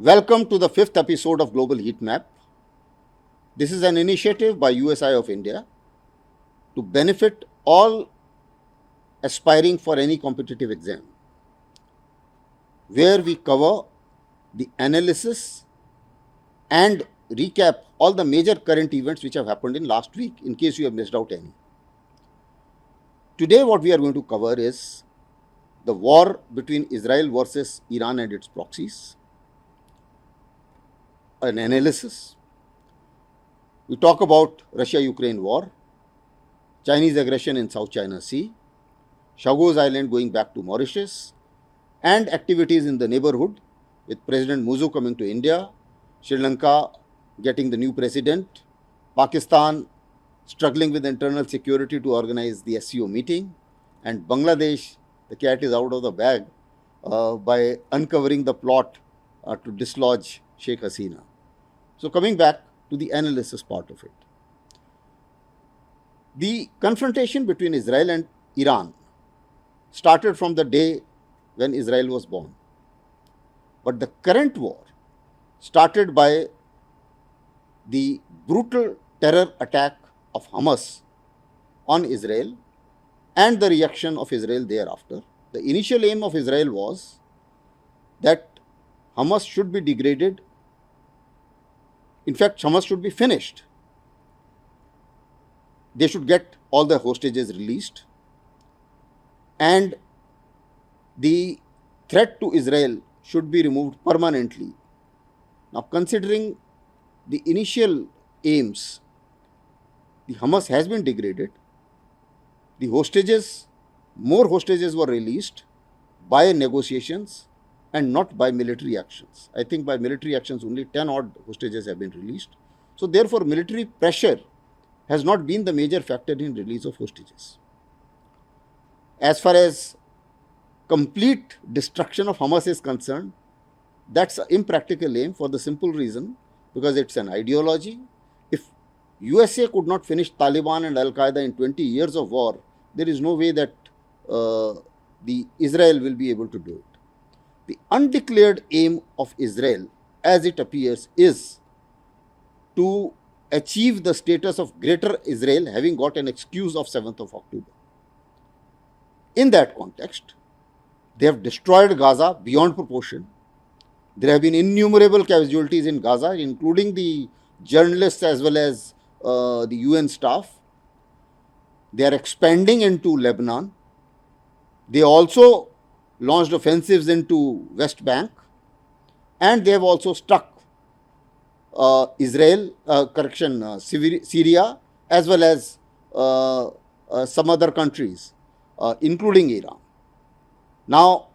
Welcome to the fifth episode of Global Heat Map. This is an initiative by USI of India to benefit all aspiring for any competitive exam, where we cover the analysis and recap all the major current events which have happened in last week in case you have missed out any. Today what we are going to cover is the war between Israel versus Iran and its proxies, an analysis. We talk about Russia-Ukraine war, Chinese aggression in South China Sea, Chagos Island going back to Mauritius, and activities in the neighborhood with President Muzu coming to India, Sri Lanka getting the new president, Pakistan struggling with internal security to organize the SCO meeting, and Bangladesh, the cat is out of the bag by uncovering the plot to dislodge Sheikh Hasina. So coming back to the analysis part of it. The confrontation between Israel and Iran started from the day when Israel was born. But the current war started by the brutal terror attack of Hamas on Israel and the reaction of Israel thereafter. The initial aim of Israel was that Hamas should be degraded. In fact, Hamas should be finished. They should get all the hostages released. And the threat to Israel should be removed permanently. Now, considering the initial aims, the Hamas has been degraded. The hostages, more hostages were released by negotiations and not by military actions. I think by military actions only 10 odd hostages have been released. So therefore military pressure has not been the major factor in release of hostages. As far as complete destruction of Hamas is concerned, that's an impractical aim for the simple reason because it's an ideology. If USA could not finish Taliban and Al-Qaeda in 20 years of war, there is no way that the Israel will be able to do it. The undeclared aim of Israel, as it appears, is to achieve the status of Greater Israel, having got an excuse of 7th of October. In that context, they have destroyed Gaza beyond proportion. There have been innumerable casualties in Gaza, including the journalists as well as the UN staff. They are expanding into Lebanon. They also launched offensives into West Bank, and they have also struck Syria, as well as some other countries, including Iran. Now,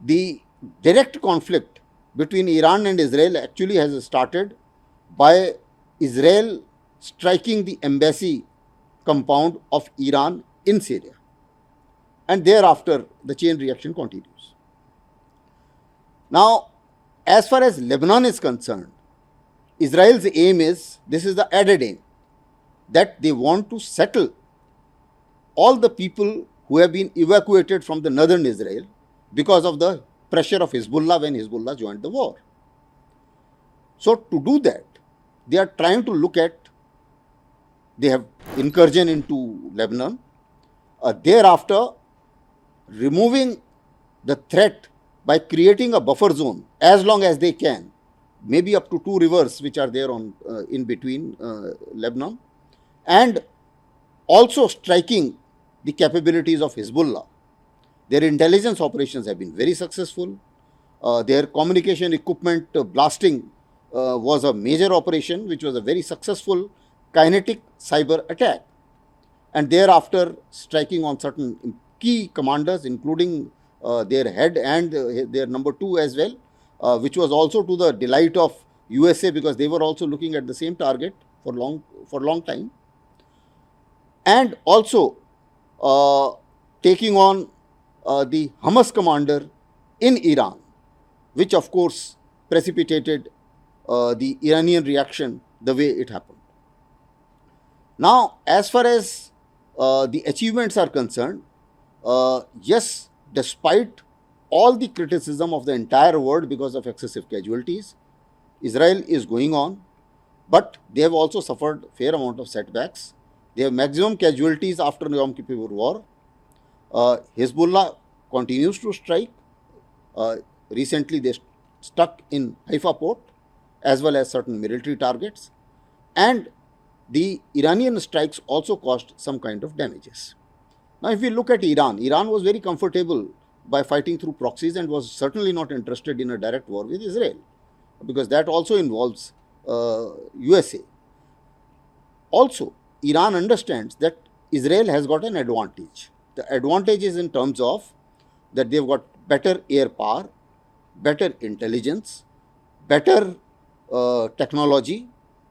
the direct conflict between Iran and Israel actually has started by Israel striking the embassy compound of Iran in Syria. And thereafter, the chain reaction continues. Now, as far as Lebanon is concerned, Israel's aim is, this is the added aim, that they want to settle all the people who have been evacuated from the northern Israel because of the pressure of Hezbollah when Hezbollah joined the war. So, to do that, they are trying to look at, they have incursion into Lebanon, thereafter removing the threat by creating a buffer zone as long as they can, maybe up to 2 rivers which are there on in between Lebanon, and also striking the capabilities of Hezbollah. Their intelligence operations have been very successful. Their communication equipment blasting was a major operation which was a very successful kinetic cyber attack, and thereafter striking on certain key commanders, including their head and their number 2 as well, which was also to the delight of USA because they were also looking at the same target for long time, and also taking on the Hamas commander in Iran, which of course precipitated the Iranian reaction the way it happened. Now, as far as the achievements are concerned, yes, despite all the criticism of the entire world because of excessive casualties, Israel is going on, but they have also suffered fair amount of setbacks. They have maximum casualties after Yom Kippur War. Hezbollah continues to strike. Uh, Recently, they stuck in Haifa port as well as certain military targets, and the Iranian strikes also caused some kind of damages. Now, if we look at Iran, Iran was very comfortable by fighting through proxies and was certainly not interested in a direct war with Israel, because that also involves USA. Also, Iran understands that Israel has got an advantage. The advantage is in terms of that they've got better air power, better intelligence, better technology,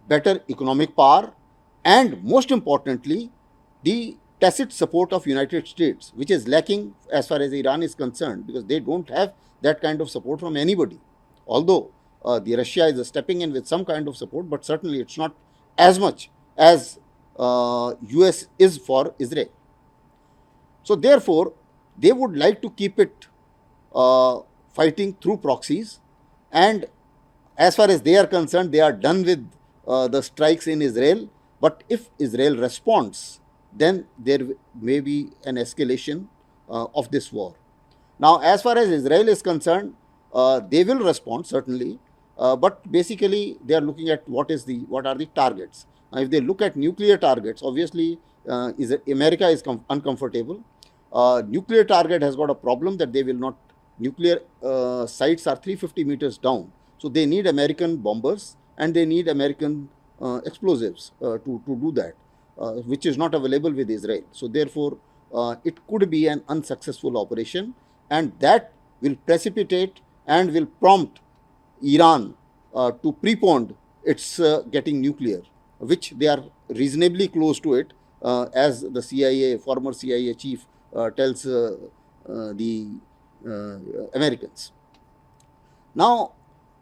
better economic power, and most importantly, the tacit support of United States, which is lacking as far as Iran is concerned, because they don't have that kind of support from anybody. Although the Russia is stepping in with some kind of support, but certainly it's not as much as US is for Israel. So therefore, they would like to keep it fighting through proxies, and as far as they are concerned, they are done with the strikes in Israel. But if Israel responds, then there may be an escalation of this war. Now, as far as Israel is concerned, they will respond certainly, but basically they are looking at what are the targets. Now, if they look at nuclear targets, obviously America is uncomfortable. Nuclear target has got a problem that they will not. Nuclear sites are 350 meters down, so they need American bombers and they need American explosives to do that, which is not available with Israel. So therefore, it could be an unsuccessful operation, and that will precipitate and will prompt Iran to prepone its getting nuclear, which they are reasonably close to it, as the CIA, former CIA chief tells the Americans. Now,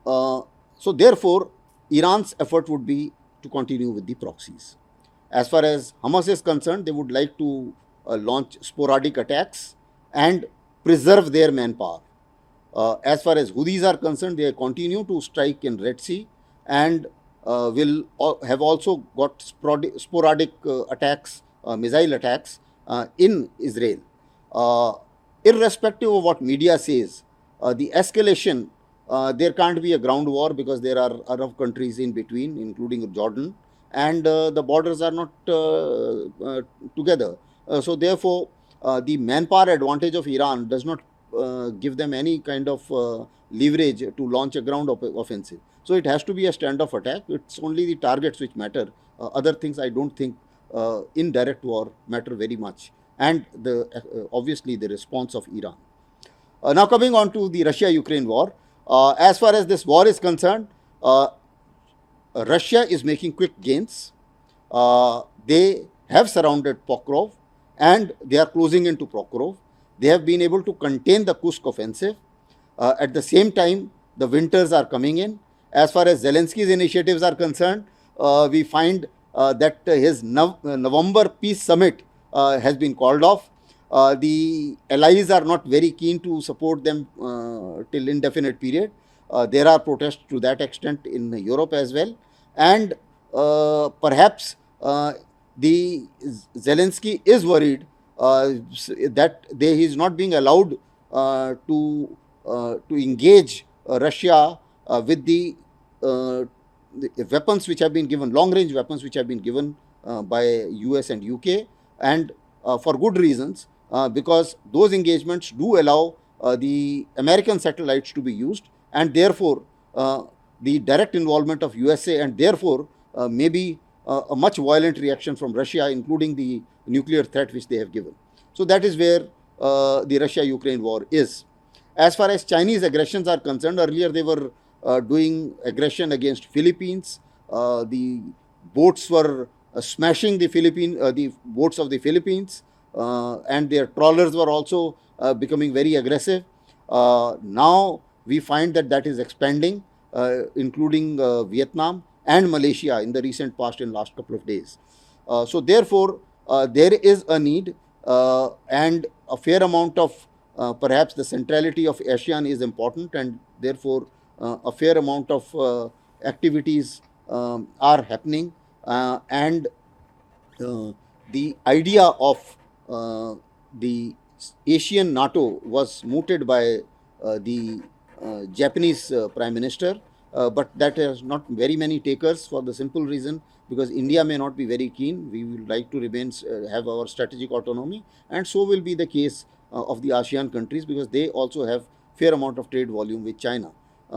so therefore, Iran's effort would be to continue with the proxies. As far as Hamas is concerned, they would like to launch sporadic attacks and preserve their manpower. As far as Houthis are concerned, they continue to strike in Red Sea and will have also got sporadic attacks, missile attacks in Israel. Irrespective of what media says, the escalation, there can't be a ground war because there are Arab countries in between, including Jordan, and the borders are not together. So therefore, the manpower advantage of Iran does not give them any kind of leverage to launch a ground offensive. So it has to be a standoff attack. It's only the targets which matter. Other things I don't think in direct war matter very much. And obviously the response of Iran. Now coming on to the Russia-Ukraine war. As far as this war is concerned, Russia is making quick gains. They have surrounded Pokrov and they are closing into Pokrov. They have been able to contain the Kursk offensive. At the same time, the winters are coming in. As far as Zelensky's initiatives are concerned, we find that his November peace summit has been called off. The allies are not very keen to support them till indefinite period. There are protests to that extent in Europe as well. And perhaps the Zelensky is worried that he is not being allowed to engage Russia with the weapons which have been given, long-range weapons which have been given by US and UK, and for good reasons, because those engagements do allow the American satellites to be used, and therefore the direct involvement of USA, and therefore maybe a much violent reaction from Russia, including the nuclear threat which they have given. So that is where the Russia-Ukraine war is. As far as Chinese aggressions are concerned, earlier they were doing aggression against Philippines. The boats were smashing the boats of the Philippines, and their trawlers were also becoming very aggressive. Now we find that is expanding, including Vietnam and Malaysia in the recent past, in last couple of days. So therefore, there is a need and a fair amount of perhaps the centrality of ASEAN is important, and therefore a fair amount of activities are happening, and the idea of the Asian NATO was mooted by the Japanese Prime Minister, but that has not very many takers for the simple reason because India may not be very keen. We would like to remain have our strategic autonomy, and so will be the case of the ASEAN countries because they also have fair amount of trade volume with China.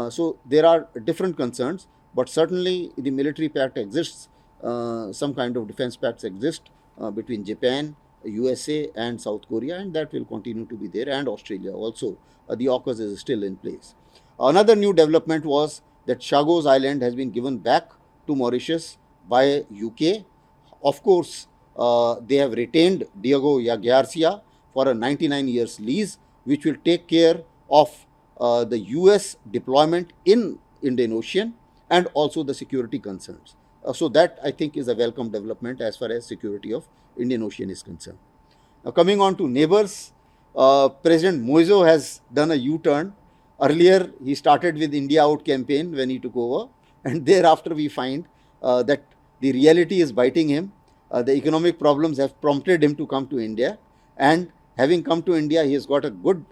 So there are different concerns, but certainly the military pact exists. Some kind of defense pacts exist between Japan, USA, and South Korea, and that will continue to be there, and Australia also. The AUKUS is still in place. Another new development was that Chagos Island has been given back to Mauritius by UK. Of course, they have retained Diego Garcia for a 99 years lease, which will take care of the US deployment in Indian Ocean and also the security concerns. So that I think is a welcome development as far as security of Indian Ocean is concerned. Now coming on to neighbors, President Moiso has done a U-turn. Earlier he started with India Out campaign when he took over, and thereafter we find that the reality is biting him. The economic problems have prompted him to come to India, and having come to India, he has got a good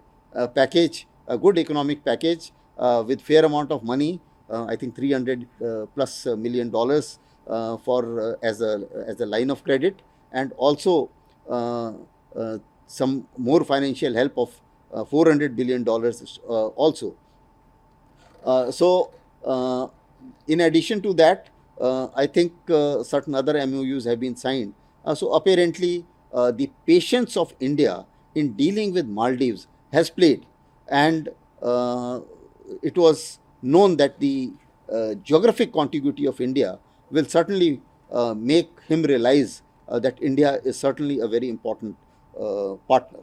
package, a good economic package with fair amount of money. I think 300 plus million dollars for as a line of credit, and also some more financial help of $400 billion also. So in addition to that, I think certain other MOUs have been signed. So apparently the patience of India in dealing with Maldives has played, and it was known that the geographic contiguity of India will certainly make him realize that India is certainly a very important partner.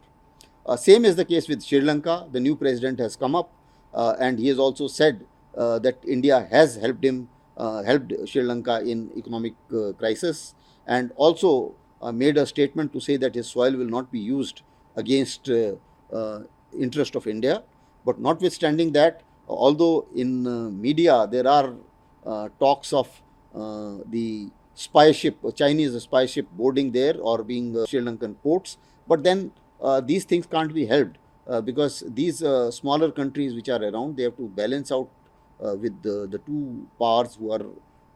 Same is the case with Sri Lanka. The new president has come up and he has also said that India has helped him, helped Sri Lanka in economic crisis, and also made a statement to say that his soil will not be used against interest of India. But notwithstanding that, although in media there are talks of the spy ship, Chinese spy ship boarding there or being Sri Lankan ports, but then these things can't be helped because these smaller countries which are around, they have to balance out with the two powers who are,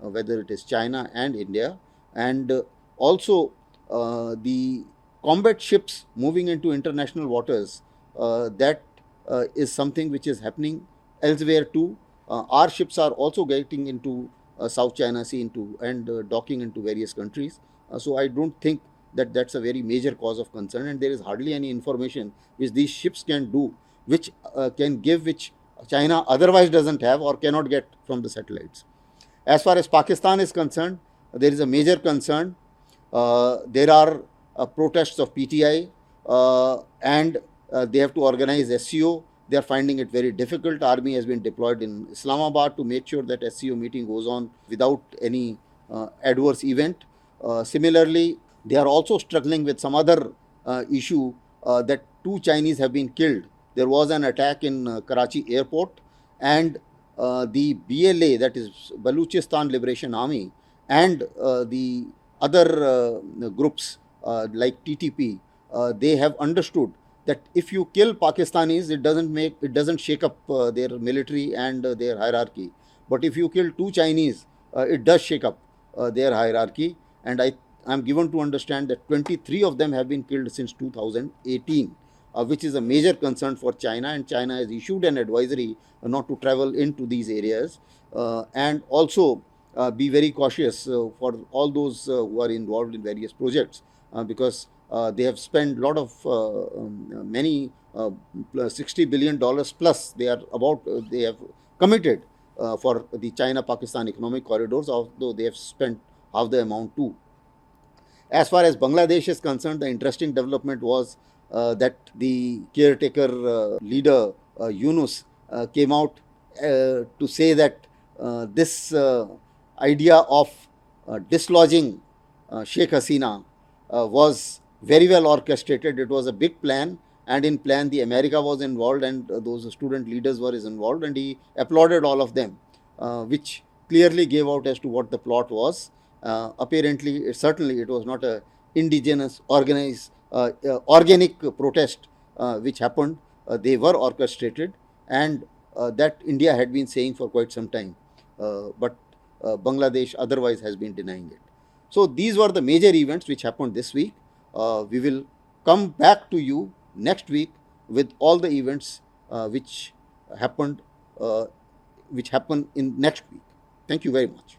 whether it is China and India, and also the combat ships moving into international waters, that is something which is happening elsewhere too. Our ships are also getting into South China Sea and docking into various countries. So I don't think that that's a very major cause of concern, and there is hardly any information which these ships can do, which can give, which China otherwise doesn't have or cannot get from the satellites. As far as Pakistan is concerned, there is a major concern. There are protests of PTI and they have to organize SCO. They are finding it very difficult. Army has been deployed in Islamabad to make sure that SCO meeting goes on without any adverse event. Similarly, they are also struggling with some other issue that 2 Chinese have been killed. There was an attack in Karachi airport, and the BLA, that is Baluchistan Liberation Army, and the other groups like TTP, they have understood that if you kill Pakistanis, it doesn't shake up their military and their hierarchy. But if you kill 2 Chinese, it does shake up their hierarchy. And I'm given to understand that 23 of them have been killed since 2018, which is a major concern for China. And China has issued an advisory not to travel into these areas, and also be very cautious for all those who are involved in various projects, because they have spent a lot of many $60 billion plus they have committed for the China-Pakistan economic corridors, although they have spent half the amount too. As far as Bangladesh is concerned, the interesting development was that the caretaker leader Yunus came out to say that this idea of dislodging Sheikh Hasina was very well orchestrated. It was a big plan, and in plan the America was involved, and those student leaders were involved, and he applauded all of them, which clearly gave out as to what the plot was. Apparently, certainly it was not a indigenous organic protest which happened. They were orchestrated, and that India had been saying for quite some time, but Bangladesh otherwise has been denying it. So these were the major events which happened this week. We will come back to you next week with all the events happened uh, which happen in next week. Thank you very much.